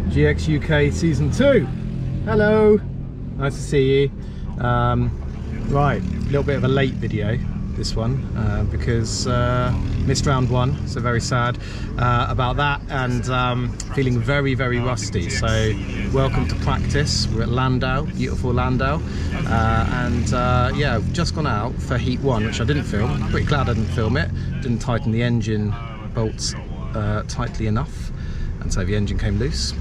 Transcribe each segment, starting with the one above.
GX UK Season 2. Hello, nice to see you. Right, a little bit of a late video, this one, because missed round one, so very sad about that, and feeling very, very rusty. So welcome to practice. We're at Llandow, beautiful Llandow, and yeah, I've just gone out for heat one, which I didn't film. I'm pretty glad I didn't film it. Didn't tighten the engine bolts tightly enough, and so the engine came loose,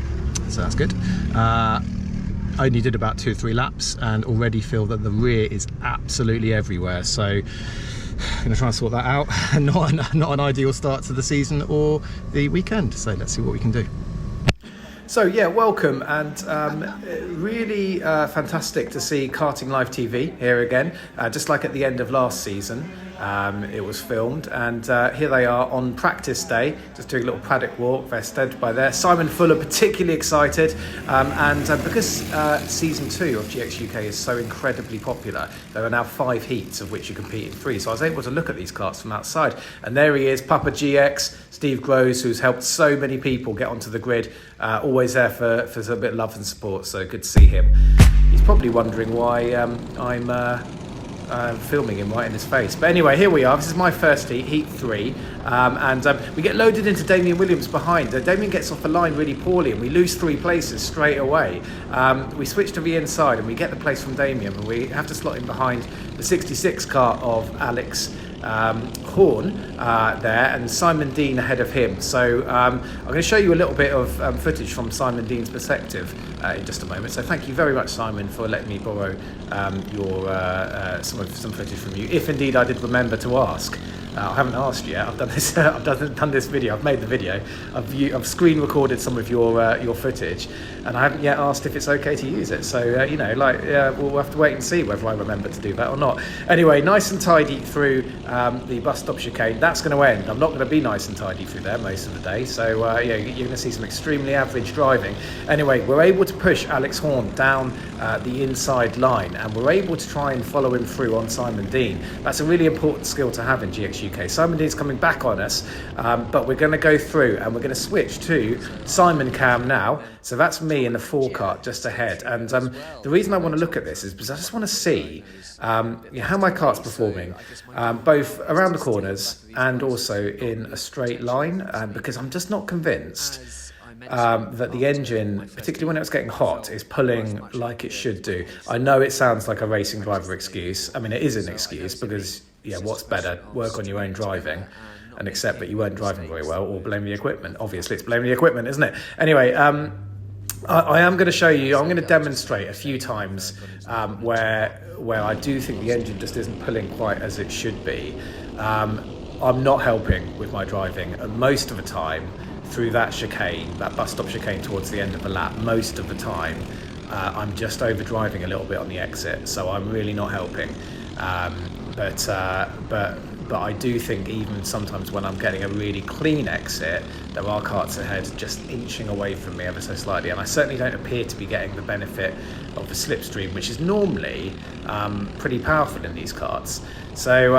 so that's good. I only did about 2 or 3 laps and already feel that the rear is absolutely everywhere, so I'm going to try and sort that out. Not an ideal start to the season or the weekend, so let's see what we can do. So yeah, welcome, and really fantastic to see Karting Live TV here again, just like at the end of last season. It was filmed, and here they are on practice day, just doing a little paddock walk. They're stood by there. Simon Fuller particularly excited, and because season 2 of GX UK is so incredibly popular, there are now 5 heats of which you compete in 3. So I was able to look at these karts from outside, and there he is, Papa GX, Steve Groves, who's helped so many people get onto the grid, always there for a bit of love and support, so good to see him. He's probably wondering why I'm filming him right in his face. But anyway, here we are. This is my first heat, heat 3, and we get loaded into Damien Williams behind. Damien gets off the line really poorly, and we lose 3 places straight away. We switch to the inside, and we get the place from Damien, and we have to slot in behind the 66 car of Alex Horn there, and Simon Dean ahead of him. So I'm going to show you a little bit of footage from Simon Dean's perspective in just a moment. So thank you very much, Simon, for letting me borrow some footage from you, if indeed I did remember to ask. I haven't asked yet. I've done this. I've done this video. I've made the video. I've screen recorded some of your footage, and I haven't yet asked if it's okay to use it. So you know, like we'll have to wait and see whether I remember to do that or not. Anyway, nice and tidy through the bus stop chicane. That's going to end. I'm not going to be nice and tidy through there most of the day. So yeah, you're going to see some extremely average driving. Anyway, we're able to push Alex Horn down the inside line, and we're able to try and follow him through on Simon Dean. That's a really important skill to have in GX UK. Simon Dean's coming back on us, but we're going to go through and we're going to switch to Simon Cam now. So that's me in the 4 kart just ahead. And the reason I want to look at this is because I just want to see how my kart's performing, both around the corners and also in a straight line, because I'm just not convinced that the engine, particularly when it's getting hot, is pulling like it should do. I know it sounds like a racing driver excuse. I mean, it is an excuse because, yeah, what's better? Work on your own driving and accept that you weren't driving very well, or blame the equipment. Obviously, it's blaming the equipment, isn't it? Anyway, I am going to show you, I'm going to demonstrate a few times where I do think the engine just isn't pulling quite as it should be. I'm not helping with my driving, and most of the time through that chicane, that bus stop chicane towards the end of the lap, most of the time I'm just over driving a little bit on the exit, so I'm really not helping. But I do think even sometimes when I'm getting a really clean exit, there are karts ahead just inching away from me ever so slightly, and I certainly don't appear to be getting the benefit of the slipstream, which is normally pretty powerful in these karts. So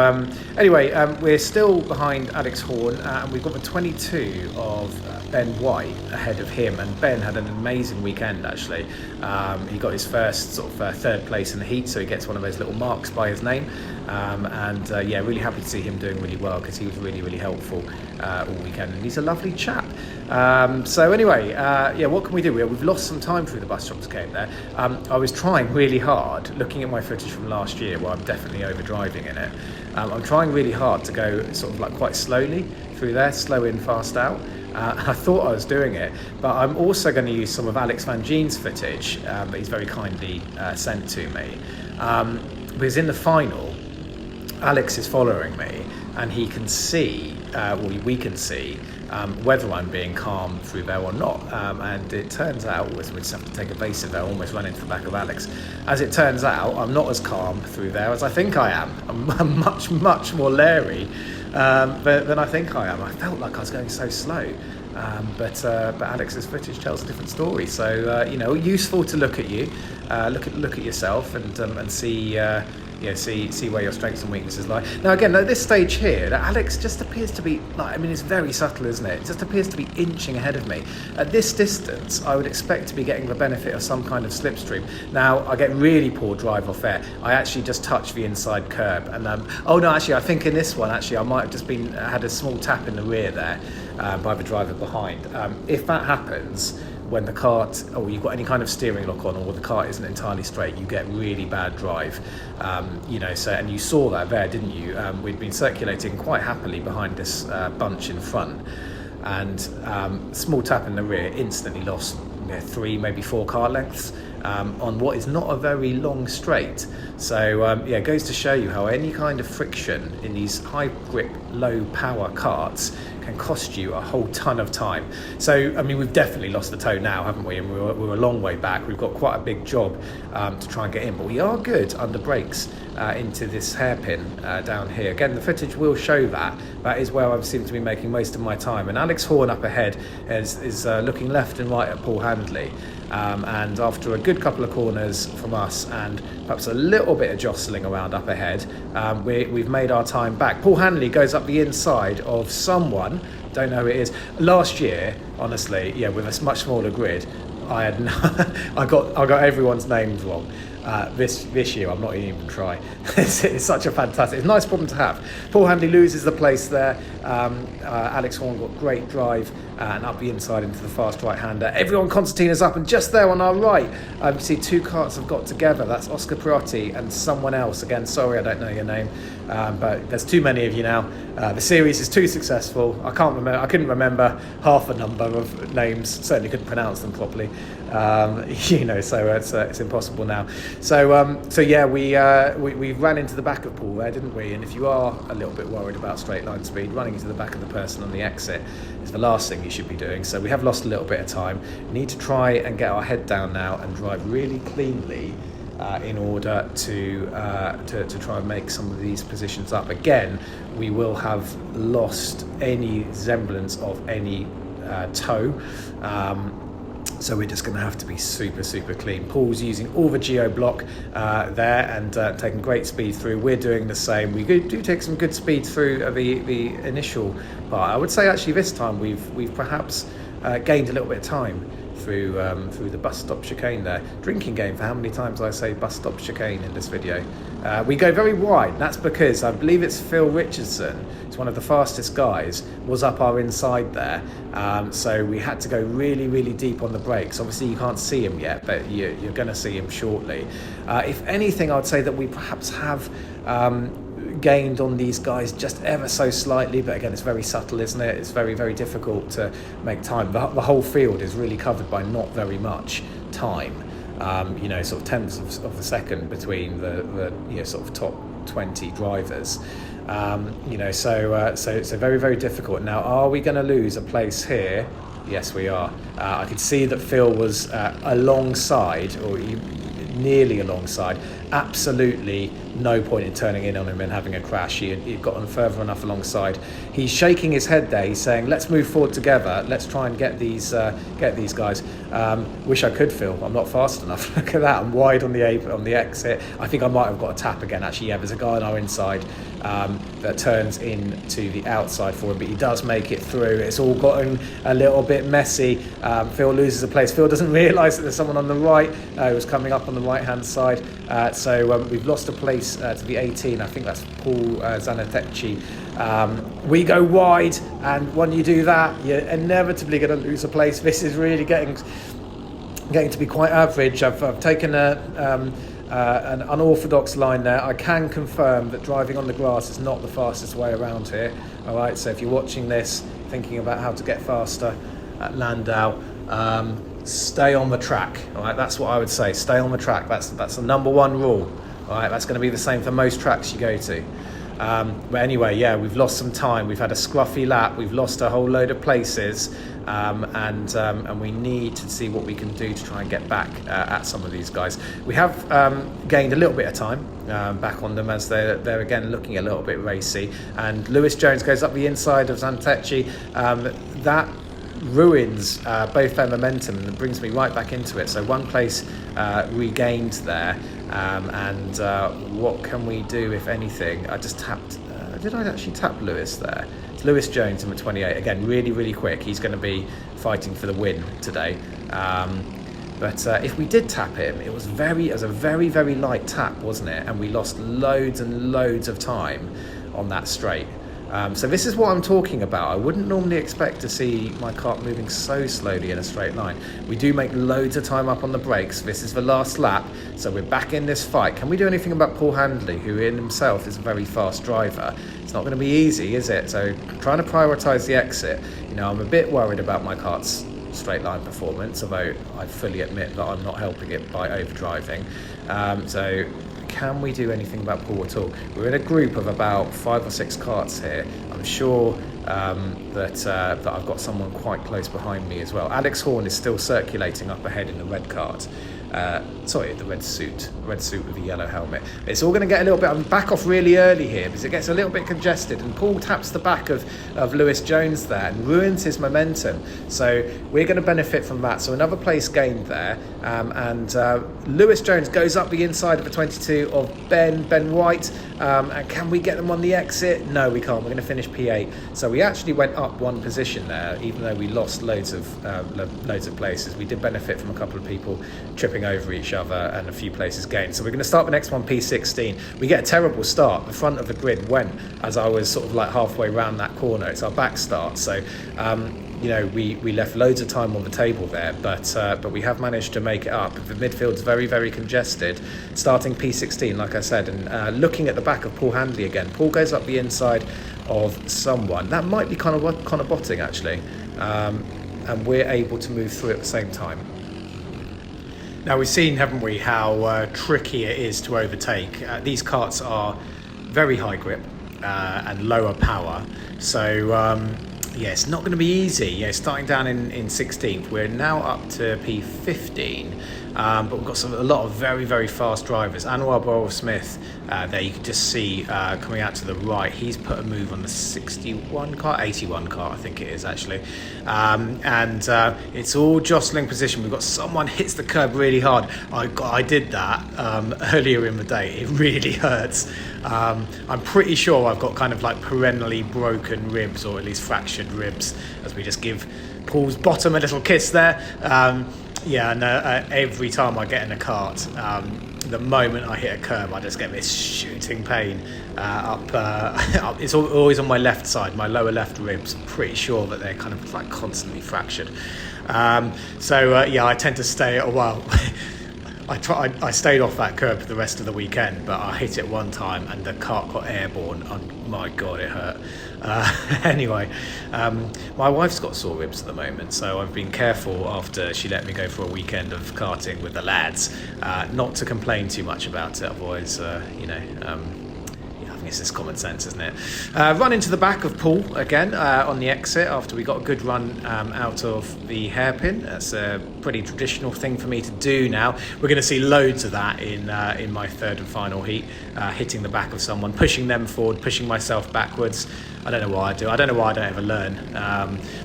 anyway, we're still behind Alex Horn, and we've got the 22 of Ben White ahead of him, and Ben had an amazing weekend actually. He got his first sort of 3rd place in the heat, so he gets one of those little marks by his name, and yeah, really happy to see him doing really well, because he was really, really helpful all weekend, and he's a lovely chap. So anyway, yeah, what can we do? We've lost some time through the bus stops came there. I was trying really hard, looking at my footage from last year where I'm definitely over driving in it. I'm trying really hard to go sort of like quite slowly through there, slow in, fast out. I thought I was doing it, but I'm also going to use some of Alex Van Geen's footage that he's very kindly sent to me. Because in the final, Alex is following me, and he can see, we can see, whether I'm being calm through there or not. And it turns out, we just have to take evasive there, almost run into the back of Alex. As it turns out, I'm not as calm through there as I think I am. I'm much, much more leery than I think I am. I felt like I was going so slow. But Alex's footage tells a different story. So you know, useful to look at you, look at yourself, and see see where your strengths and weaknesses lie. Now again, at this stage here, Alex just appears to be, like, I mean, it's very subtle, isn't it? It just appears to be inching ahead of me. At this distance, I would expect to be getting the benefit of some kind of slipstream. Now, I get really poor drive off air. I actually just touched the inside curb, and oh no, actually, I think in this one, actually, I might have just had a small tap in the rear there by the driver behind. If that happens, when the cart, or you've got any kind of steering lock on, or the cart isn't entirely straight, you get really bad drive. So, and you saw that there, didn't you? We'd been circulating quite happily behind this bunch in front, and small tap in the rear, instantly lost 3, maybe 4 car lengths on what is not a very long straight. So it goes to show you how any kind of friction in these high grip, low power karts can cost you a whole ton of time. So, I mean, we've definitely lost the toe now, haven't we? And we're a long way back. We've got quite a big job to try and get in, but we are good under brakes into this hairpin down here. Again, the footage will show that. That is where I seem to be making most of my time. And Alex Horn up ahead is looking left and right at Paul Handley. And after a good couple of corners from us and perhaps a little bit of jostling around up ahead, we've made our time back. Paul Handley goes up the inside of someone, don't know who it is. Last year, honestly, with a much smaller grid, I got everyone's names wrong. This year, I'm not even trying. It's such a fantastic, it's a nice problem to have. Paul Handley loses the place there. Alex Horn got great drive and up the inside into the fast right-hander. Everyone concertina's up, and just there on our right, you see 2 karts have got together. That's Oscar Parity and someone else. Again, sorry, I don't know your name, but there's too many of you now. The series is too successful. I couldn't remember half a number of names. Certainly couldn't pronounce them properly. So it's impossible now. So yeah, we ran into the back of Paul there, didn't we? And if you are a little bit worried about straight line speed, running into the back of the person on the exit is the last thing you should be doing. So we have lost a little bit of time. We need to try and get our head down now and drive really cleanly in order to try and make some of these positions up. Again, we will have lost any semblance of any toe. So we're just going to have to be super, super clean. Paul's using all the geo block there and taking great speed through. We're doing the same. We do take some good speed through the initial part. I would say actually this time we've perhaps gained a little bit of time through the bus stop chicane there. Drinking game for how many times I say bus stop chicane in this video. We go very wide. That's because I believe it's Phil Richardson. It's one of the fastest guys. Was up our inside there. So we had to go really, really deep on the brakes. Obviously you can't see him yet, but you're going to see him shortly. If anything, I'd say that we perhaps have gained on these guys just ever so slightly, but again, it's very subtle, isn't it? It's very, very difficult to make time. The whole field is really covered by not very much time. Sort of tenths of a second between the sort of top 20 drivers. So very, very difficult. Now, are we going to lose a place here? Yes, we are. I could see that Phil was alongside, or nearly alongside. Absolutely no point in turning in on him and having a crash. He'd gotten further enough alongside. He's shaking his head there. He's saying, let's move forward together. Let's try and get these guys. Wish I could, Phil. I'm not fast enough. Look at that. I'm wide on the exit. I think I might have got a tap again, actually. Yeah, there's a guy on our inside that turns into the outside for him, but he does make it through. It's all gotten a little bit messy. Phil loses a place. Phil doesn't realise that there's someone on the right who's coming up on the right-hand side. So we've lost a place to the 18. I think that's Paul Zanetecci. We go wide, and when you do that, you're inevitably going to lose a place. This is really getting to be quite average. I've taken an unorthodox line there. I can confirm that driving on the grass is not the fastest way around here. All right, so if you're watching this, thinking about how to get faster at Llandow, stay on the track. All right, that's what I would say. Stay on the track. That's the number one rule. All right, that's going to be the same for most tracks you go to. But anyway, yeah, we've lost some time. We've had a scruffy lap. We've lost a whole load of places, and we need to see what we can do to try and get back at some of these guys. We have gained a little bit of time back on them as they're again looking a little bit racy. And Lewis Jones goes up the inside of Zanetecci. That ruins both their momentum and brings me right back into it. So one place regained there. and what can we do, if anything? I just tapped, did I actually tap Lewis there? It's Lewis Jones, number 28, again, really, really quick. He's going to be fighting for the win today. But if we did tap him, it was a very, very light tap, wasn't it? And we lost loads and loads of time on that straight. So this is what I'm talking about. I wouldn't normally expect to see my kart moving so slowly in a straight line. We do make loads of time up on the brakes. This is the last lap, so we're back in this fight. Can we do anything about Paul Handley, who in himself is a very fast driver? It's not going to be easy, is it? So trying to prioritise the exit. You know, I'm a bit worried about my kart's straight line performance, although I fully admit that I'm not helping it by overdriving. So can we do anything about Paul at all? We're in a group of about 5 or 6 karts here. I'm sure that I've got someone quite close behind me as well. Alex Horn is still circulating up ahead in the red kart. Sorry, the red suit with the yellow helmet. It's all going to get a little bit, I'm back off really early here because it gets a little bit congested, and Paul taps the back of Lewis Jones there and ruins his momentum. So we're going to benefit from that. So another place gained there, and Lewis Jones goes up the inside of the 22 of Ben White, and can we get them on the exit? No, we can't. We're going to finish P8. So we actually went up one position there, even though we lost loads of places. We did benefit from a couple of people tripping over each other and a few places gained. So we're going to start the next one, P16. We get a terrible start. The front of the grid went as I was sort of like halfway round that corner. It's our back start. So, you know, we left loads of time on the table there, but we have managed to make it up. The midfield's very, very congested. Starting P16, like I said, and looking at the back of Paul Handley again. Paul goes up the inside of someone. That might be Connor Botting, actually. And we're able to move through at the same time. Now, we've seen, haven't we, how tricky it is to overtake. These karts are very high grip and lower power. So, yeah, it's not going to be easy. Yeah, starting down in 16th, we're now up to P15. But we've got a lot of very, very fast drivers. Anwar Borrell-Smith, there you can just see coming out to the right. He's put a move on the 81 car, 81 car, I think it is actually. And it's all jostling position. We've got someone hits the curb really hard. I did that earlier in the day. It really hurts. I'm pretty sure I've got kind of like perennially broken ribs, or at least fractured ribs, as we just give Paul's bottom a little kiss there. Yeah, and every time I get in a kart, the moment I hit a curb, I just get this shooting pain up. It's always on my left side, my lower left ribs. I'm pretty sure that they're kind of like constantly fractured. So yeah, I tend to stay a while. I stayed off that curb for the rest of the weekend, but I hit it one time and the kart got airborne. My God, it hurt. Anyway, my wife's got sore ribs at the moment, so I've been careful after she let me go for a weekend of karting with the lads, not to complain too much about it. Otherwise, you know, I think it's just common sense, isn't it? Run into the back of Paul again on the exit after we got a good run out of the hairpin. That's a pretty traditional thing for me to do now. We're going to see loads of that in my third and final heat, hitting the back of someone, pushing them forward, pushing myself backwards. I don't know why I do. I don't know why I don't ever learn.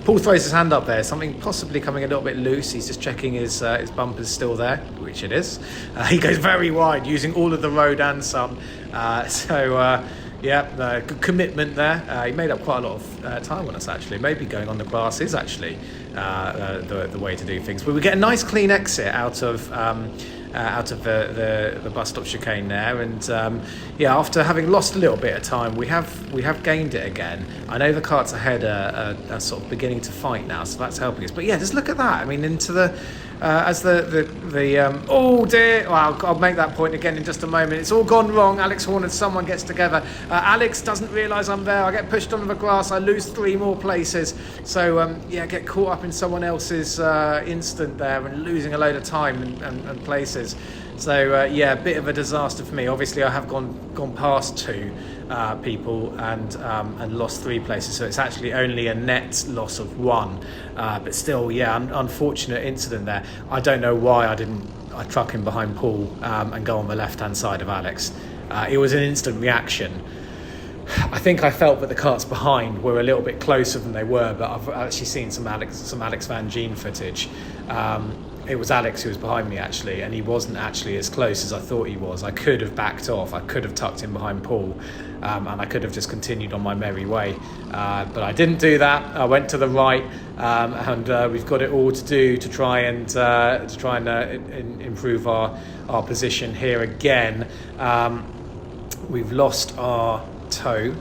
Paul throws his hand up there. Something possibly coming a little bit loose. He's just checking his bumper's still there, which it is. He goes very wide, using all of the road and some. Yeah, good commitment there. He made up quite a lot of time on us, actually. Maybe going on the grass is actually the way to do things. But we get a nice clean exit out of the bus stop chicane there, and yeah, after having lost a little bit of time, we have gained it again. I know the karts ahead are sort of beginning to fight now, so that's helping us. But yeah, just look at that. I mean, into the as the oh dear, well, I'll make that point again in just a moment. It's all gone wrong. Alex Horn and someone gets together. Alex doesn't realise I'm there. I get pushed onto the grass. I lose 3 more places. So yeah, get caught up in someone else's instant there and losing a load of time and places. So yeah, a bit of a disaster for me. Obviously, I have gone past 2 people and lost 3 places. So it's actually only a net loss of 1. But still, yeah, unfortunate incident there. I don't know why I truck him behind Paul and go on the left-hand side of Alex. It was an instant reaction. I think I felt that the karts behind were a little bit closer than they were, but I've actually seen some Alex Van Gien footage. it was Alex who was behind me actually, and he wasn't actually as close as I thought he was. I could have backed off, I could have tucked in behind Paul, and I could have just continued on my merry way, but I didn't do that. I went to the right, and we've got it all to do to try and improve our position here again. We've lost our toe.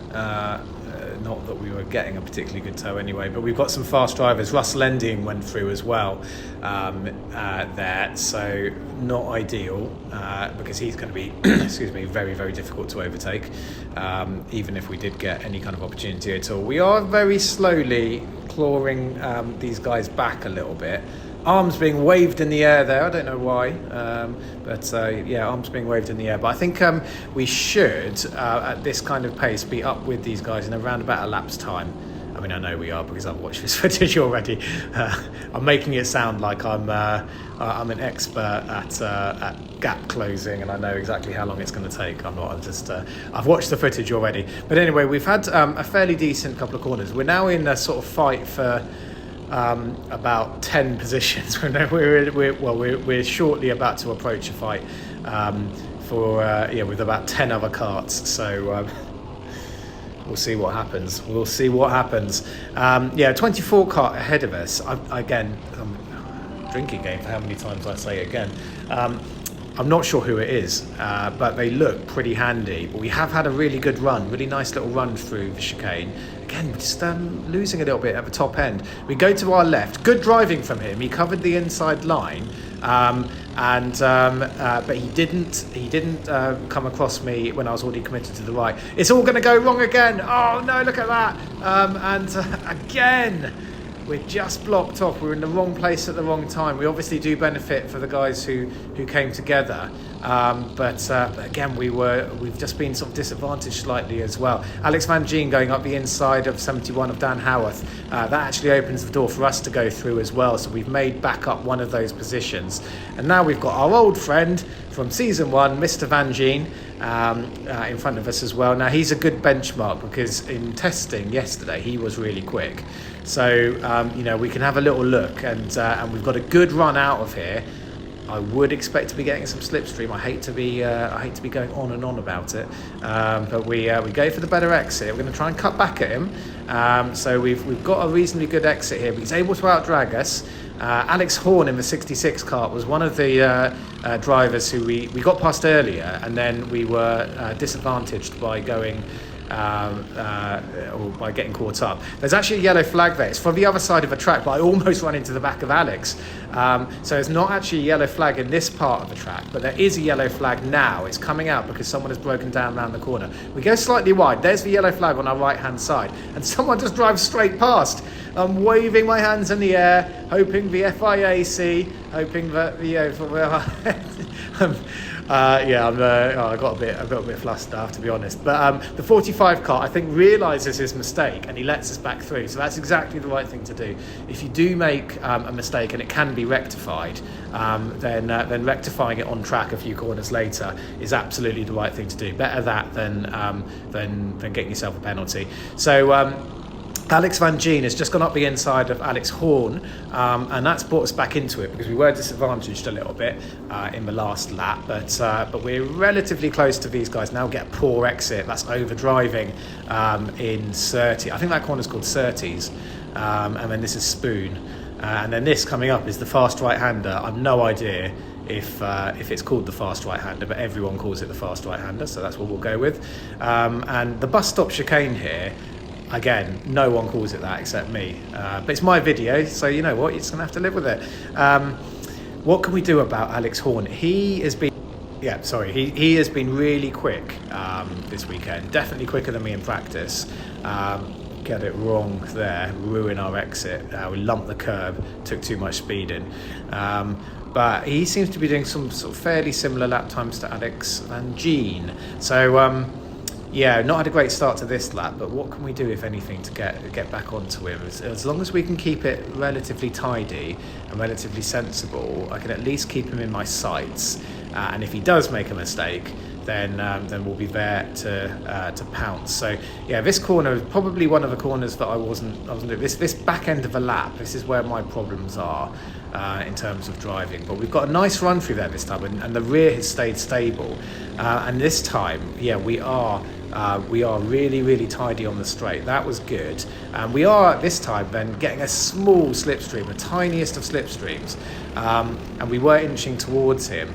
Not that we were getting a particularly good toe anyway, but we've got some fast drivers. Russell Ending went through as well there, so not ideal, because he's going to be excuse me, very, very difficult to overtake, even if we did get any kind of opportunity at all. We are very slowly clawing these guys back a little bit. Arms being waved in the air there, I don't know why, but yeah, arms being waved in the air. But I think we should, at this kind of pace, be up with these guys in around about a lap's time. I mean, I know we are because I've watched this footage already. I'm making it sound like I'm an expert at gap closing, and I know exactly how long it's going to take. I'm not. I'm just. I've watched the footage already. But anyway, we've had a fairly decent couple of corners. We're now in a sort of fight for about 10 positions. We're shortly about to approach a fight with about 10 other karts. So we'll see what happens. 24 kart ahead of us. Again, drinking game for how many times I say again. I'm not sure who it is, but they look pretty handy. But we have had a really good run, really nice little run through the chicane. Again, we're just losing a little bit at the top end. We go to our left. Good driving from him. He covered the inside line, but he didn't come across me when I was already committed to the right. It's all going to go wrong again. Oh no! Look at that. Again. We're just blocked off. We're in the wrong place at the wrong time. We obviously do benefit for the guys who came together, but again, we've just been sort of disadvantaged slightly as well. Alex Van Gien going up the inside of 71 of Dan Howarth. That actually opens the door for us to go through as well. So we've made back up one of those positions, and now we've got our old friend from season 1, Mr. Van Gien, in front of us as well. Now he's a good benchmark because in testing yesterday he was really quick. So we can have a little look, and we've got a good run out of here. I would expect to be getting some slipstream. I hate to be going on and on about it, but we go for the better exit. We're going to try and cut back at him. So we've got a reasonably good exit here, but he's able to outdrag us. Alex Horn in the 66 kart was one of the drivers who we got past earlier, and then we were disadvantaged by going. Or by getting caught up. There's actually a yellow flag there. It's from the other side of the track, but I almost ran into the back of Alex. So it's not actually a yellow flag in this part of the track, but there is a yellow flag now. It's coming out because someone has broken down around the corner. We go slightly wide. There's the yellow flag on our right-hand side, and someone just drives straight past. I'm waving my hands in the air, hoping the FIA see, hoping that I got a bit flustered, I have to be honest. But the 45 kart, I think, realises his mistake and he lets us back through. So that's exactly the right thing to do. If you do make a mistake and it can be rectified, then rectifying it on track a few corners later is absolutely the right thing to do. Better that than getting yourself a penalty. So. Alex Van Gien has just gone up the inside of Alex Horn, and that's brought us back into it because we were disadvantaged a little bit in the last lap, but we're relatively close to these guys now. Get a poor exit. That's over driving in 30. I think that corner's called Surtees, and then this is Spoon, and then this coming up is the fast right-hander. I've no idea if it's called the fast right-hander, but everyone calls it the fast right-hander, so that's what we'll go with. And the bus stop chicane here. Again, no one calls it that except me, but it's my video, so you know what, you're just gonna have to live with it. What can we do about Alex Horn? He has been really quick this weekend, definitely quicker than me in practice. Get it wrong there, ruin our exit. We lumped the curb, took too much speed in. But he seems to be doing some sort of fairly similar lap times to Alex Van Gien. So not had a great start to this lap, but what can we do, if anything, to get back onto him? As long as we can keep it relatively tidy and relatively sensible, I can at least keep him in my sights. And if he does make a mistake, then we'll be there to pounce. So yeah, this corner is probably one of the corners that I wasn't doing. This back end of a lap, this is where my problems are in terms of driving. But we've got a nice run through there this time, and the rear has stayed stable. And this time, yeah, we are really tidy on the straight. That was good. And we are this time then getting a small slipstream, the tiniest of slipstreams, and we were inching towards him.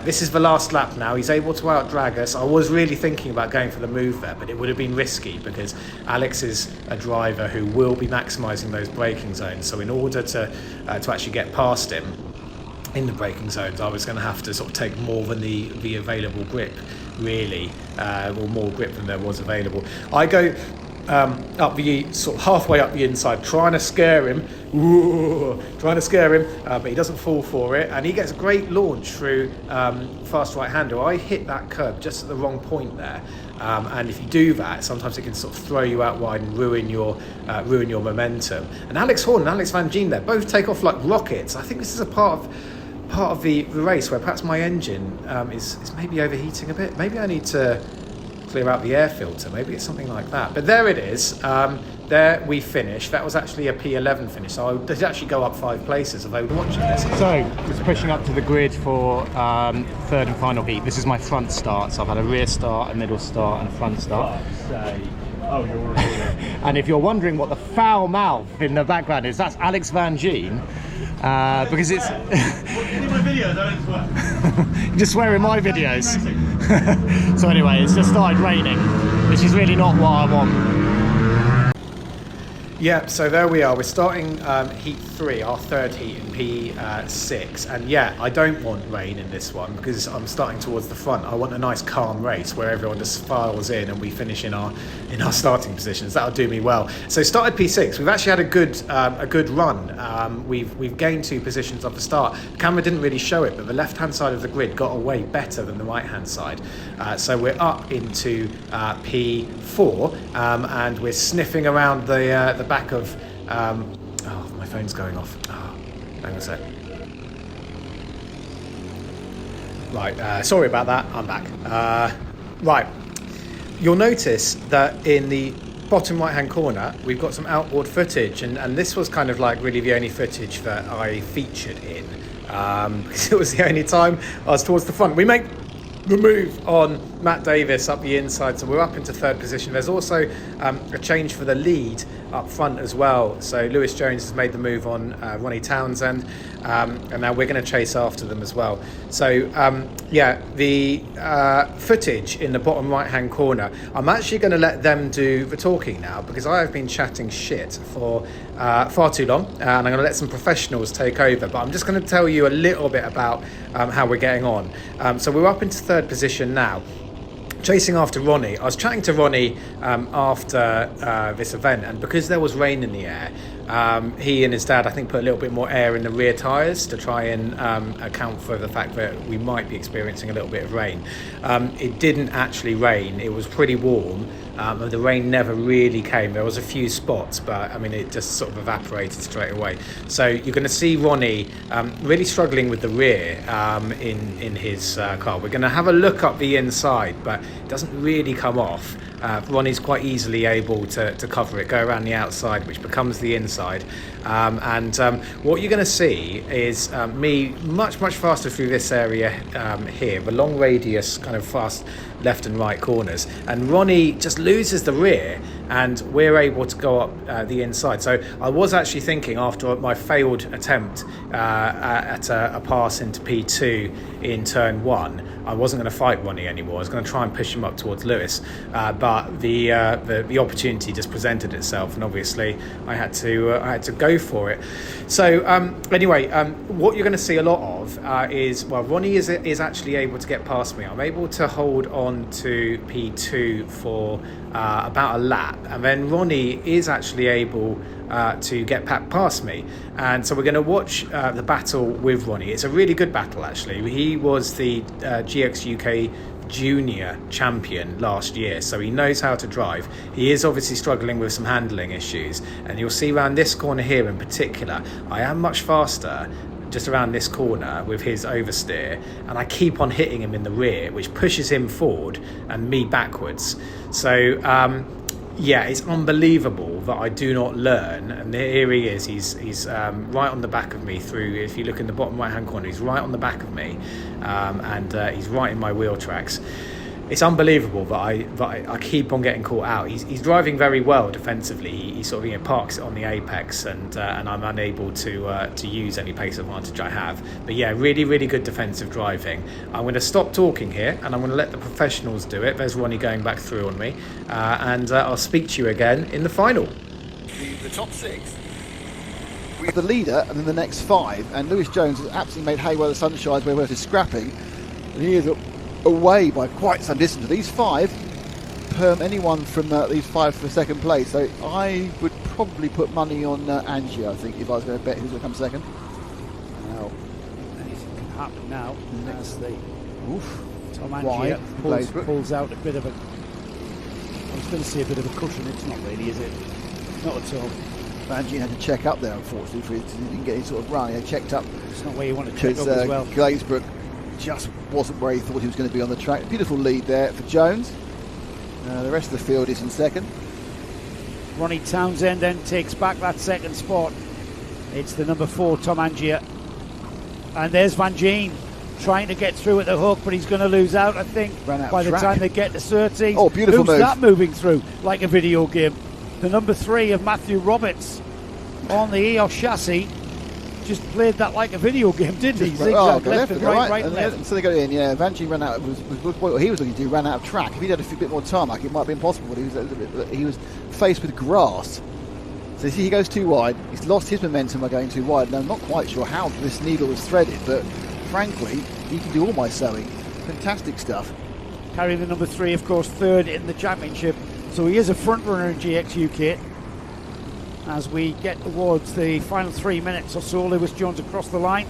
This is the last lap now. He's able to out-drag us. I was really thinking about going for the move there, but it would have been risky because Alex is a driver who will be maximising those braking zones. So in order to actually get past him in the braking zones, I was going to have to sort of take more than the available grip, really, or more grip than there was available. I go up the sort of halfway up the inside, trying to scare him, but he doesn't fall for it, and he gets a great launch through fast right-hander. I hit that curb just at the wrong point there, and if you do that, sometimes it can sort of throw you out wide and ruin your momentum. And Alex Horn and Alex Van Gien there both take off like rockets. I think this is a part of the race where perhaps my engine is maybe overheating a bit. Maybe I need to clear out the air filter. Maybe it's something like that. But there it is. There we finished. That was actually a P11 finish. So I did actually go up 5 places if I were watching this. So just pushing up to the grid for third and final heat. This is my front start. So I've had a rear start, a middle start, and a front start. And if you're wondering what the foul mouth in the background is, that's Alex Van Gien. Because it's in my videos, I don't swear. You just swear in my videos. So anyway, it's just started raining, which is really not what I want. Yeah, so there we are. We're starting heat 3, our third heat in P6, and yeah, I don't want rain in this one because I'm starting towards the front. I want a nice calm race where everyone just files in and we finish in our starting positions. That'll do me well. So started P6. We've actually had a good run. We've gained 2 positions off the start. The camera didn't really show it, but the left-hand side of the grid got away better than the right-hand side. So we're up into P4, and we're sniffing around the back of my phone's going off. Hang on a sec. Right, sorry about that. I'm back. Right, you'll notice that in the bottom right hand corner we've got some outboard footage, and this was kind of like really the only footage that I featured in, because it was the only time I was towards the front. We make the move on Matt Davis up the inside, so we're up into 3rd position. There's also a change for the lead up front as well. So Lewis Jones has made the move on Ronnie Townsend, and now we're going to chase after them as well. So yeah, the footage in the bottom right hand corner, I'm actually going to let them do the talking now because I have been chatting shit for far too long, and I'm going to let some professionals take over, but I'm just going to tell you a little bit about how we're getting on. So we're up into 3rd position now, chasing after Ronnie. I was chatting to Ronnie after this event, and because there was rain in the air, he and his dad, I think, put a little bit more air in the rear tyres to try and account for the fact that we might be experiencing a little bit of rain. It didn't actually rain. It was pretty warm. The rain never really came. There was a few spots, but I mean, it just sort of evaporated straight away. So you're going to see Ronnie really struggling with the rear in his car. We're going to have a look up the inside, but it doesn't really come off. Ronnie's quite easily able to cover it, go around the outside, which becomes the inside. And what you're going to see is me much faster through this area here, the long radius, kind of fast left and right corners, and Ronnie just loses the rear, and we're able to go up the inside. So I was actually thinking, after my failed attempt at a pass into P2 in turn 1, I wasn't going to fight Ronnie anymore. I was going to try and push him up towards Lewis, but the opportunity just presented itself, and obviously I had to go for it. So anyway, what you're going to see a lot of is, well, Ronnie is actually able to get past me. I'm able to hold on to P2 for about a lap, and then Ronnie is actually able to get past me, and so we're going to watch the battle with Ronnie. It's a really good battle, actually. He was the GX UK junior champion last year, so he knows how to drive. He is obviously struggling with some handling issues, and you'll see around this corner here in particular, I am much faster just around this corner with his oversteer, and I keep on hitting him in the rear, which pushes him forward and me backwards. So yeah, it's unbelievable that I do not learn. And here he is. He's right on the back of me through. If you look in the bottom right hand corner, he's right on the back of me, and he's right in my wheel tracks. It's unbelievable that I keep on getting caught out. He's driving very well defensively. He sort of parks it on the apex, and I'm unable to use any pace advantage I have. But yeah, really, really good defensive driving. I'm going to stop talking here, and I'm going to let the professionals do it. There's Ronnie going back through on me, and I'll speak to you again in the final. The top 6. We have the leader, and then the next 5. And Lewis Jones has absolutely made hay while the sun shines, where we're scrapping. And he is away by quite some distance. These 5 perm anyone from these 5 for second place. So I would probably put money on Angie, I think, if I was going to bet who's going to come second. Now, anything can happen now. As the Tom Wide, Angie pulls out a bit of a, I was going to say a bit of a cushion. It's not really, is it? Not at all. Angie had to check up there, unfortunately, he didn't get any sort of run. He checked up. It's not where you want to check up as well. Glazebrook just wasn't where he thought he was going to be on the track. Beautiful lead there for Jones. The rest of the field is in second. Ronnie Townsend then takes back that second spot. It's the number 4, Tom Angier. And there's Van Gien trying to get through at the hook, but he's going to lose out, I think, by the time they get to Surtees. Oh, beautiful move. Who's that moving through like a video game? The number 3 of Matthew Roberts on the EOS chassis. Just played that like a video game, didn't he? Zigzag left and right and left. So they got in, yeah. Van Gien ran out, was what he was looking to do, ran out of track. If he'd had a bit more tarmac, it might have been possible, but he was faced with grass. So you see, he goes too wide. He's lost his momentum by going too wide. Now, I'm not quite sure how this needle was threaded, but frankly, he can do all my sewing. Fantastic stuff. Carrying the number 3, of course, 3rd in the championship. So he is a front runner in GX UK. As we get towards the final 3 minutes or so, Lewis Jones across the line.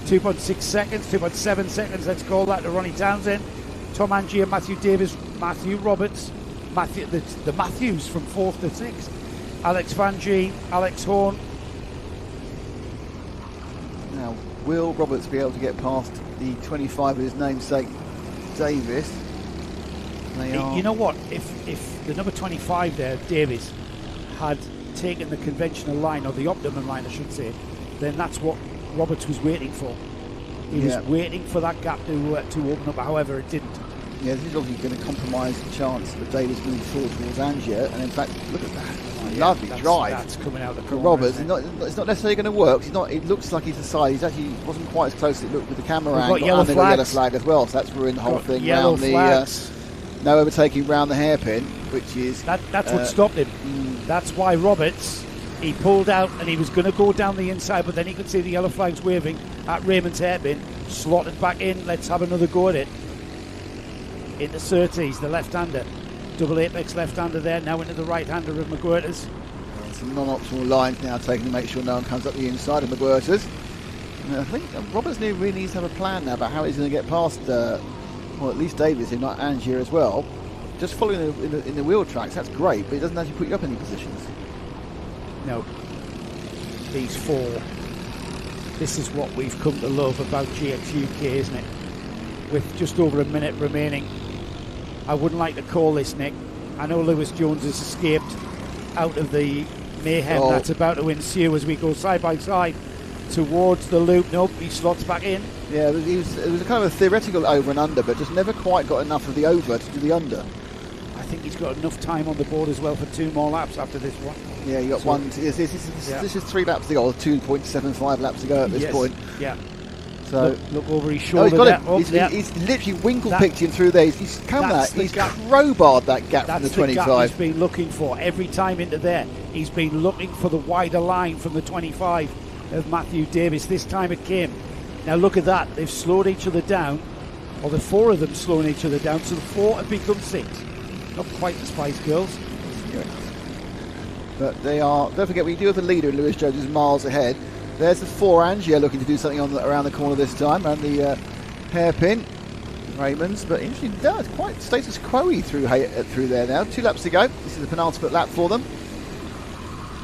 2.6 seconds, 2.7 seconds, let's call that, to Ronnie Townsend. Tom Angier, Matthew Davis, Matthew Roberts, the Matthews from 4th to 6th. Alex Van Gien, Alex Horn. Now, will Roberts be able to get past the 25 of his namesake, Davis? You know what? If the number 25 there, Davis, had taken the conventional line, or the optimum line I should say, then that's what Roberts was waiting for. He was waiting for that gap to open up, however it didn't. Yeah, this is obviously going to compromise the chance that Davis moves forward towards Angier, and in fact, look at that. Lovely drive. That's coming out the for corner, Roberts. It's not necessarily going to work. It looks like he's aside. He's actually wasn't quite as close as it looked with the camera angle, and the yellow flag as well, so that's ruined the whole thing round the no overtaking round the hairpin, which is that's what stopped him. That's why Roberts, he pulled out and he was going to go down the inside, but then he could see the yellow flags waving at Raymond's hairpin, slotted back in. Let's have another go at it. Into Surtees, the left-hander, double apex left-hander there, now into the right-hander of McGuirter's. Some non-optimal lines now taken to make sure no one comes up the inside of McGuirter's. I think Roberts really needs to have a plan now about how he's going to get past, well, at least Davis, if not Angier as well. Just following in the wheel tracks, that's great, but it doesn't actually put you up in any positions. No. These 4. This is what we've come to love about GX UK, isn't it? With just over a minute remaining. I wouldn't like to call this, Nick. I know Lewis Jones has escaped out of the mayhem that's about to ensue as we go side by side towards the loop. Nope, he slots back in. Yeah, it was a kind of a theoretical over and under, but just never quite got enough of the over to do the under. I think he's got enough time on the board as well for 2 more laps after this one. Yeah, you got one. This is 3 laps to go, or 2.75 laps to go at this point. Yeah. So look over his shoulder. He's literally winkle-picked him through there. He's come that. He's crowbarred that gap from the 25. That's the gap he's been looking for every time into there. He's been looking for the wider line from the 25 of Matthew Davis. This time it came. Now look at that. They've slowed each other down, or the 4 of them slowing each other down. So the 4 have become 6. Not quite the Spice Girls. Yeah. But they are. Don't forget, we do have the leader in Lewis Jones is miles ahead. There's the 4 Angier looking to do something around the corner this time, around the hairpin. Raymond's, but interesting, it's quite status quo-y through there now. 2 laps to go. This is the penultimate lap for them.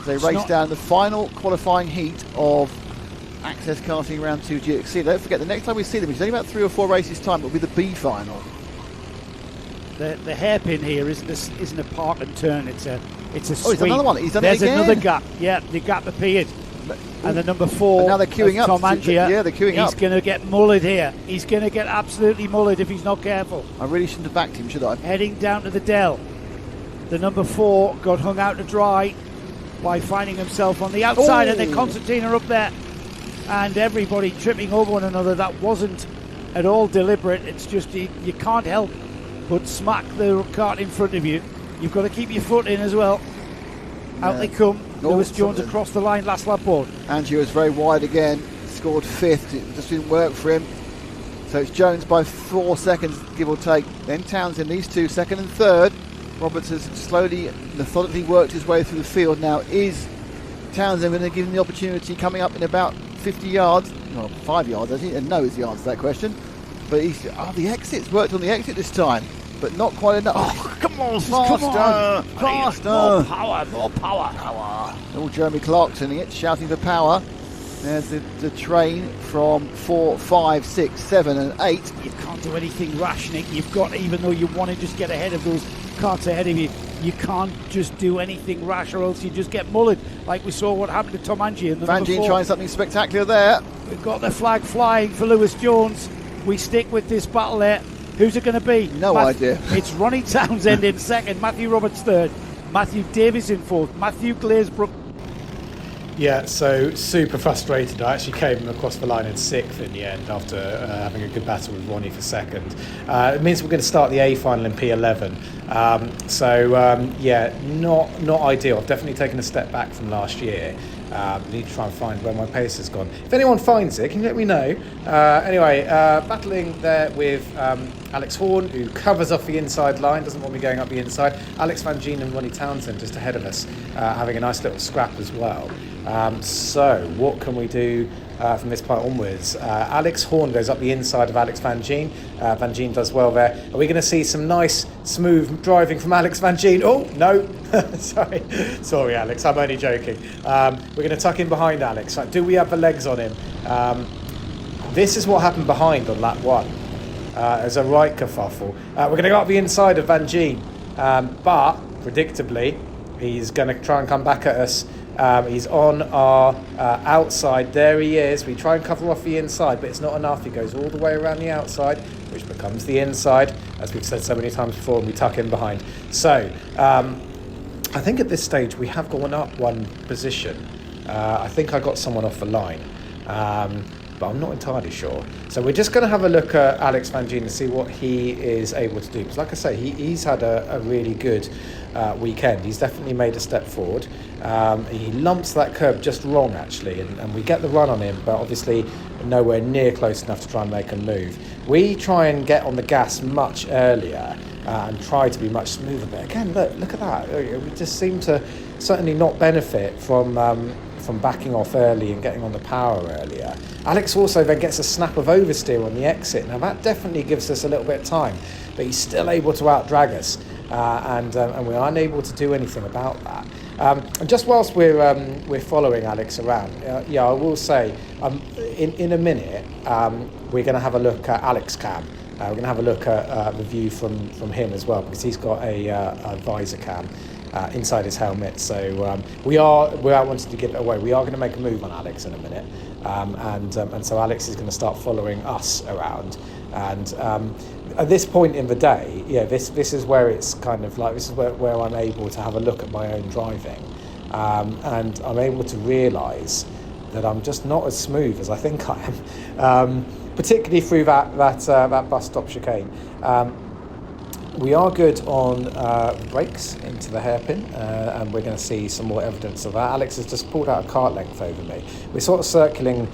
They race down the final qualifying heat of Access Karting Round 2 GXC. Don't forget, the next time we see them, which is only about 3 or 4 races time, it'll be the B final. The hairpin here isn't a park and turn. It's a sweep. Oh, it's another one. He's done There's it again. another gap. Yeah, the gap appeared. And the number 4. And now they're queuing up. Tom Angier, yeah, they're queuing up. He's going to get mullered here. He's going to get absolutely mullered if he's not careful. I really shouldn't have backed him, should I? Heading down to the Dell. The number 4 got hung out to dry by finding himself on the outside, and then Constantine are up there. And everybody tripping over one another. That wasn't at all deliberate. It's just you can't help but smack the cart in front of you. You've got to keep your foot in as well. Out they come. Lewis Jones across the line, last lap board. Angier was very wide again, scored 5th. It just didn't work for him. So it's Jones by 4 seconds, give or take. Then Townsend, these two, 2nd and 3rd. Roberts has slowly, methodically worked his way through the field. Now is Townsend going to give him the opportunity coming up in about 50 yards? Well, 5 yards, actually. And no is the answer to that question. But he's, the exit's worked on the exit this time, but not quite enough. Oh, come on, faster, faster. More power. Oh, Jeremy Clark turning it, shouting for power. There's the train from 4, 5, 6, 7 and 8. You can't do anything rash, Nick. You've got, even though you want to just get ahead of those carts ahead of you, you can't just do anything rash or else you just get mullered, like we saw what happened to Tom Angier. Van Gien trying something spectacular there. We've got the flag flying for Lewis Jones. We stick with this battle there. Who's it going to be? No idea. It's Ronnie Townsend in 2nd, Matthew Roberts 3rd, Matthew Davis in 4th, Matthew Glazebrook. Yeah, so super frustrated. I actually came across the line in 6th in the end after having a good battle with Ronnie for 2nd. It means we're going to start the A final in P11. Yeah, not ideal. I've definitely taken a step back from last year. Need to try and find where my pace has gone. If anyone finds it, can you let me know? Anyway, battling there with Alex Horn, who covers off the inside line, doesn't want me going up the inside. Alex Van Gien and Ronnie Townsend just ahead of us, having a nice little scrap as well. So what can we do from this point onwards? Alex Horn goes up the inside of Alex Van Gien. Van Gien does well there. Are we going to see some nice, smooth driving from Alex Van Gien? Oh, no. Sorry, Alex. I'm only joking. We're going to tuck in behind Alex. Do we have the legs on him? This is what happened behind on lap 1. As a right kerfuffle. We're going to go up the inside of Van Gien. But, predictably, he's going to try and come back at us. He's on our outside. There he is. We try and cover off the inside, but it's not enough. He goes all the way around the outside, which becomes the inside, as we've said so many times before, and we tuck in behind. So, I think at this stage we have gone up 1 position. I think I got someone off the line, but I'm not entirely sure. So we're just going to have a look at Alex Van Gien and see what he is able to do. Because like I say, he's had a really good weekend. He's definitely made a step forward. He lumps that curb just wrong, actually, and we get the run on him, but obviously nowhere near close enough to try and make a move. We try and get on the gas much earlier and try to be much smoother, but again, look at that. We just seem to certainly not benefit from backing off early and getting on the power earlier. Alex also then gets a snap of oversteer on the exit. Now that definitely gives us a little bit of time, but he's still able to outdrag us, and we're unable to do anything about that. And just whilst we're following Alex around, I will say, in a minute, we're going to have a look at Alex Cam. We're going to have a look at the view from him as well, because he's got a visor cam inside his helmet. So without wanting to give it away, we are going to make a move on Alex in a minute, and so Alex is going to start following us around. And at this point in the day, this is where it's kind of like, this is where I'm able to have a look at my own driving, and I'm able to realise that I'm just not as smooth as I think I am, particularly through that bus stop chicane. We are good on brakes into the hairpin, and we're going to see some more evidence of that. Alex has just pulled out a kart length over me. We're sort of circulating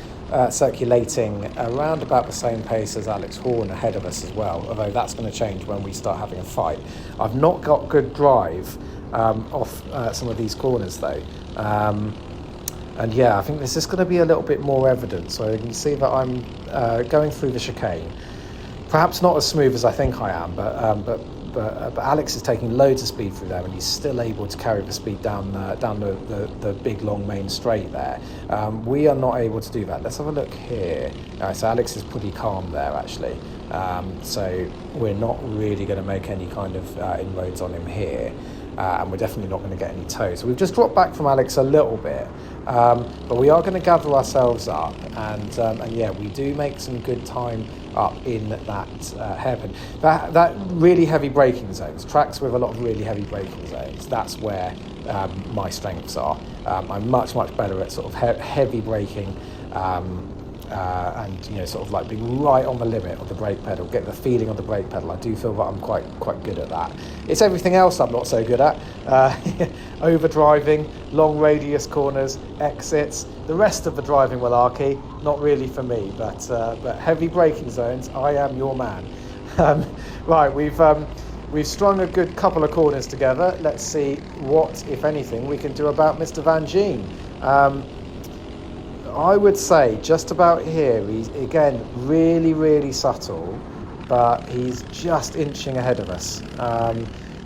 around about the same pace as Alex Horn ahead of us as well, although that's going to change when we start having a fight. I've not got good drive off some of these corners though. And I think this is going to be a little bit more evident. So you can see that I'm going through the chicane. Perhaps not as smooth as I think I am, but but Alex is taking loads of speed through there, and he's still able to carry the speed down the big long main straight there. We are not able to do that. Let's have a look here. So Alex is pretty calm there actually. So we're not really going to make any kind of inroads on him here. And we're definitely not going to get any tow. So we've just dropped back from Alex a little bit, but we are going to gather ourselves up, and yeah, we do make some good time up in that hairpin. That really heavy braking zones, tracks with a lot of really heavy braking zones, that's where my strengths are. I'm much better at sort of heavy braking, and sort of like being right on the limit of the brake pedal, get the feeling of the brake pedal. I do feel that I'm quite good at that. It's everything else I'm not so good at. Overdriving, long radius corners, exits, the rest of the driving malarkey, not really for me, but heavy braking zones, I am your man. Right, we've strung a good couple of corners together. Let's see what, if anything, we can do about Mr. Van Geen. I would say just about here, he's again really subtle, but he's just inching ahead of us.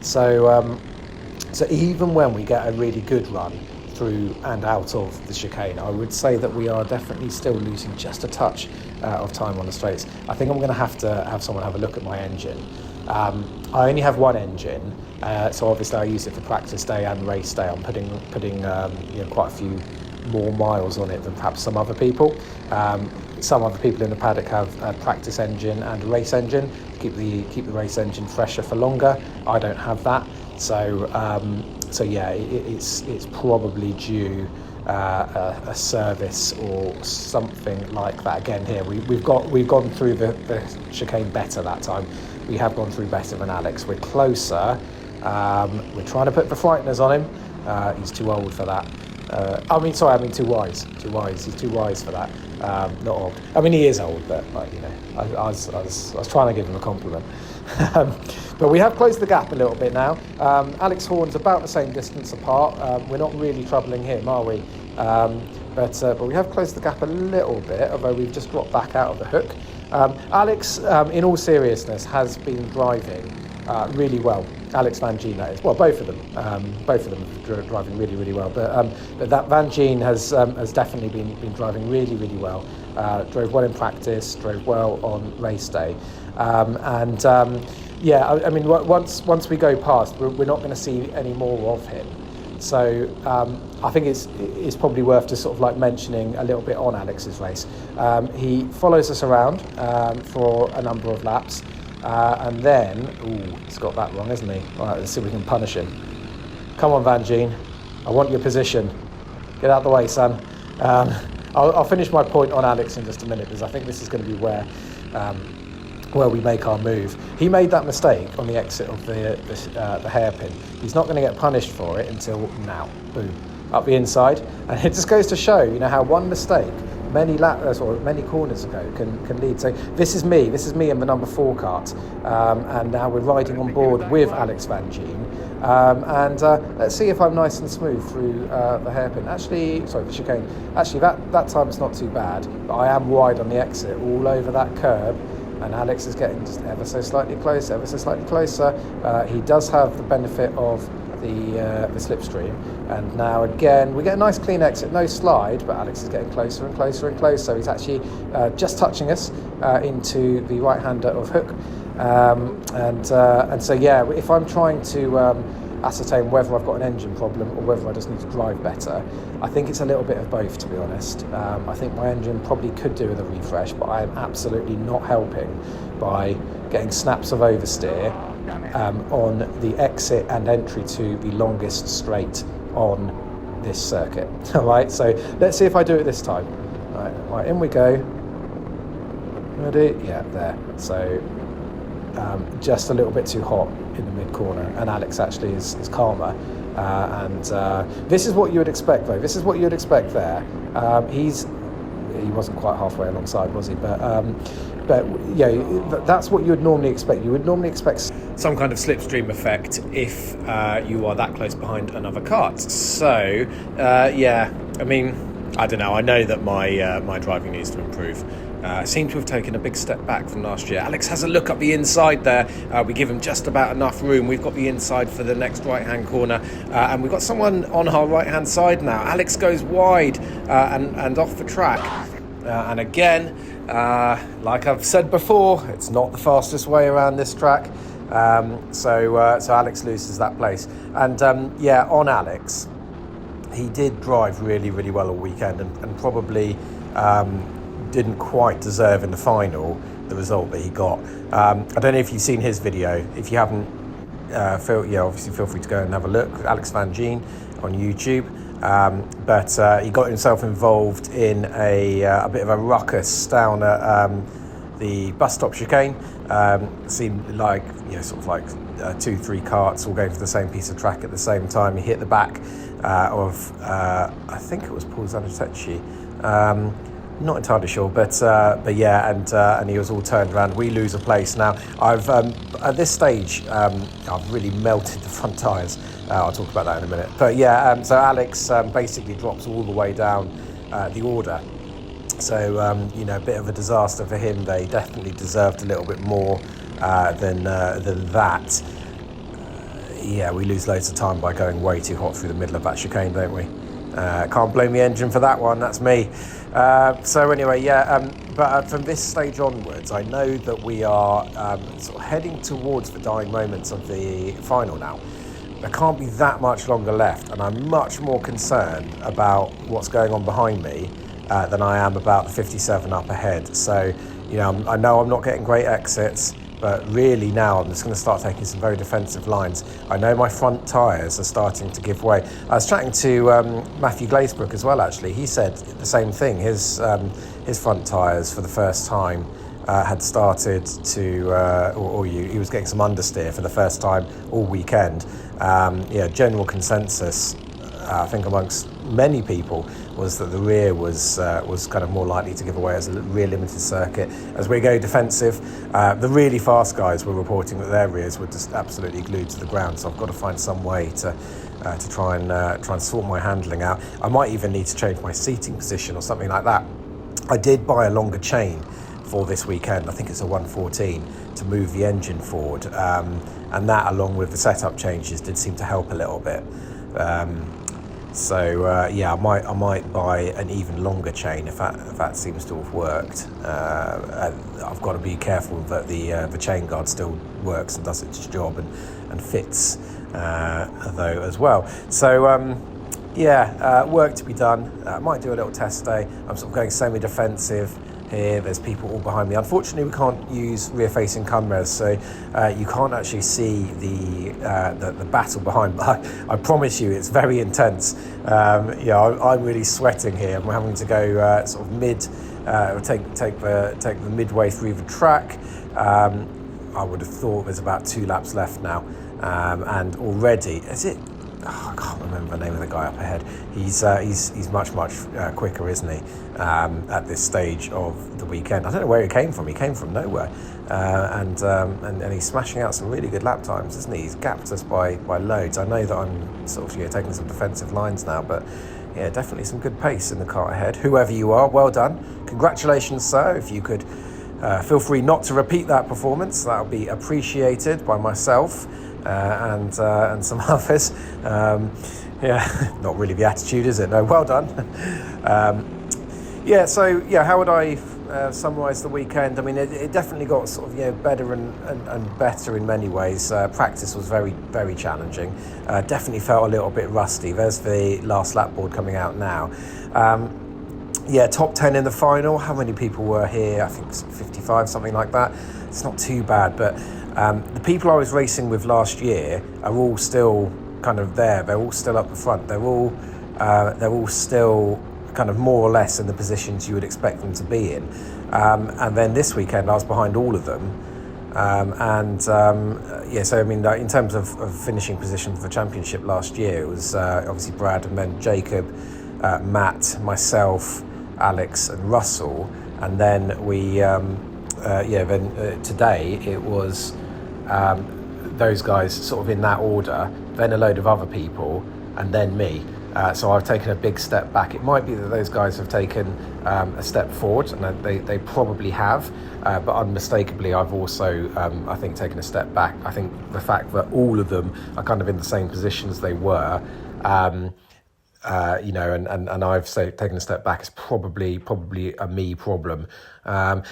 So even when we get a really good run through and out of the chicane, I would say that we are definitely still losing just a touch of time on the straights. I think I'm going to have someone have a look at my engine. I only have one engine, so obviously I use it for practice day and race day. I'm putting quite a few more miles on it than perhaps some other people. Some other people in the paddock have a practice engine and a race engine to keep the race engine fresher for longer. I don't have that, so yeah, it's probably due a service or something like that. Again, here we've gone through the chicane better that time. We have gone through better than Alex. We're closer. We're trying to put the frighteners on him. He's too old for that. Too wise. He's too wise for that. Not old. I mean, he is old, but I was trying to give him a compliment. But we have closed the gap a little bit now. Alex Horn's about the same distance apart. We're not really troubling him, are we? But we have closed the gap a little bit, although we've just dropped back out of the hook. Alex, in all seriousness, has been driving really well. Alex Van Geen, that is. Well, both of them are driving really well. But that Van Geen has definitely been driving really well. Drove well in practice, drove well on race day, yeah. I mean, once we go past, we're not going to see any more of him. So I think it's probably worth just sort of like mentioning a little bit on Alex's race. He follows us around for a number of laps. And then, he's got that wrong, hasn't he? All right, let's see if we can punish him. Come on, Van Geen. I want your position. Get out of the way, son. I'll finish my point on Alex in just a minute, because I think this is going to be where we make our move. He made that mistake on the exit of the hairpin. He's not going to get punished for it until now. Boom. Up the inside. And it just goes to show, how one mistake many corners ago can lead. So this is me in the number 4 kart, and now we're riding on board with Alex Van Geen, and let's see if I'm nice and smooth through the hairpin. The chicane. Actually, that time it's not too bad, but I am wide on the exit, all over that curb, and Alex is getting just ever so slightly closer. He does have the benefit of the slipstream, and now again we get a nice clean exit, no slide, but Alex is getting closer and closer, so he's actually just touching us into the right-hander of hook, and so yeah, if I'm trying to ascertain whether I've got an engine problem or whether I just need to drive better, I think it's a little bit of both, to be honest. I think my engine probably could do with a refresh, but I am absolutely not helping by getting snaps of oversteer on the exit and entry to the longest straight on this circuit. All right, so let's see if I do it this time. Right, in we go. Ready? Yeah, there. So just a little bit too hot in the mid corner, and Alex actually is calmer. And this is what you would expect, though. This is what you would expect there. He wasn't quite halfway alongside, was he? But yeah, that's what you would normally expect. You would normally expect some kind of slipstream effect if you are that close behind another kart. So yeah, I mean, I don't know. I know that my driving needs to improve. seem to have taken a big step back from last year. Alex has a look up the inside there. We give him just about enough room. We've got the inside for the next right-hand corner, and we've got someone on our right-hand side now. Alex goes wide and off the track. And again, like I've said before, it's not the fastest way around this track. So Alex loses that place. And on Alex, he did drive really, really well all weekend and probably didn't quite deserve in the final the result that he got. I don't know if you've seen his video. If you haven't, obviously feel free to go and have a look. Alex Van Gien on YouTube. But he got himself involved in a bit of a ruckus down at the bus stop chicane. Seemed like, sort of like 2-3 carts all going for the same piece of track at the same time. He hit the back of, I think it was Paul Zanetecchi. Not entirely sure, but yeah, and he was all turned around. We lose a place now. I've at this stage, I've really melted the front tyres. I'll talk about that in a minute. But yeah, so Alex basically drops all the way down the order. So a bit of a disaster for him. They definitely deserved a little bit more than that. Yeah, we lose loads of time by going way too hot through the middle of that chicane, don't we? Can't blame the engine for that one, that's me. So anyway, but from this stage onwards, I know that we are sort of heading towards the dying moments of the final now. There can't be that much longer left, and I'm much more concerned about what's going on behind me than I am about the 57 up ahead. So, I know I'm not getting great exits, but really now I'm just going to start taking some very defensive lines. I know my front tyres are starting to give way. I was chatting to Matthew Glazebrook as well, actually. He said the same thing. His front tyres for the first time had started to, he was getting some understeer for the first time all weekend. General consensus, I think amongst many people, was that the rear was kind of more likely to give away as a rear limited circuit. As we go defensive, the really fast guys were reporting that their rears were just absolutely glued to the ground. So I've got to find some way to try and sort my handling out. I might even need to change my seating position or something like that. I did buy a longer chain for this weekend. I think it's a 114 to move the engine forward, and that, along with the setup changes, did seem to help a little bit. I might buy an even longer chain if that seems to have worked. I've got to be careful that the chain guard still works and does its job and fits though as well. So work to be done. I might do a little test day. I'm sort of going semi-defensive here. There's people all behind me. Unfortunately, we can't use rear-facing cameras, so you can't actually see the battle behind. But I promise you, it's very intense. I'm really sweating here. I'm having to go sort of take the midway through the track. I would have thought there's about 2 laps left now, and already is it? I can't remember the name of the guy up ahead. He's much quicker, isn't he? At this stage of the weekend, I don't know where he came from. He came from nowhere, and he's smashing out some really good lap times, isn't he? He's gapped us by loads. I know that I'm sort of taking some defensive lines now, but yeah, definitely some good pace in the car ahead. Whoever you are, well done. Congratulations, sir. If you could feel free not to repeat that performance, that would be appreciated by myself. And some others. Not really the attitude, is it? No, well done. How would I summarise the weekend? I mean, it definitely got sort of better and better in many ways. Practice was very, very challenging. Definitely felt a little bit rusty. There's the last lap board coming out now. Top 10 in the final. How many people were here? I think 55, something like that. It's not too bad, but the people I was racing with last year are all still kind of there. They're all still up the front. They're all still kind of more or less in the positions you would expect them to be in. And then this weekend, I was behind all of them. So I mean, in terms of finishing position for the championship last year, it was obviously Brad and then Jacob, Matt, myself, Alex, and Russell. And then today it was those guys sort of in that order, then a load of other people, and then me. So I've taken a big step back. It might be that those guys have taken a step forward, and they probably have, but unmistakably I've also, I think, taken a step back. I think the fact that all of them are kind of in the same position as they were, you know, and I've taken a step back is probably a me problem.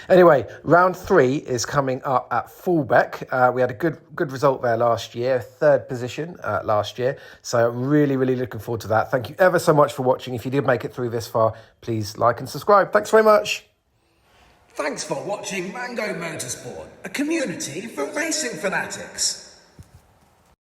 Anyway, round 3 is coming up at Fullbeck. We had a good result there last year, 3rd position last year. So really looking forward to that. Thank you ever so much for watching. If you did make it through this far, please like and subscribe. Thanks very much. Thanks for watching Llandow Motorsport, a community for racing fanatics.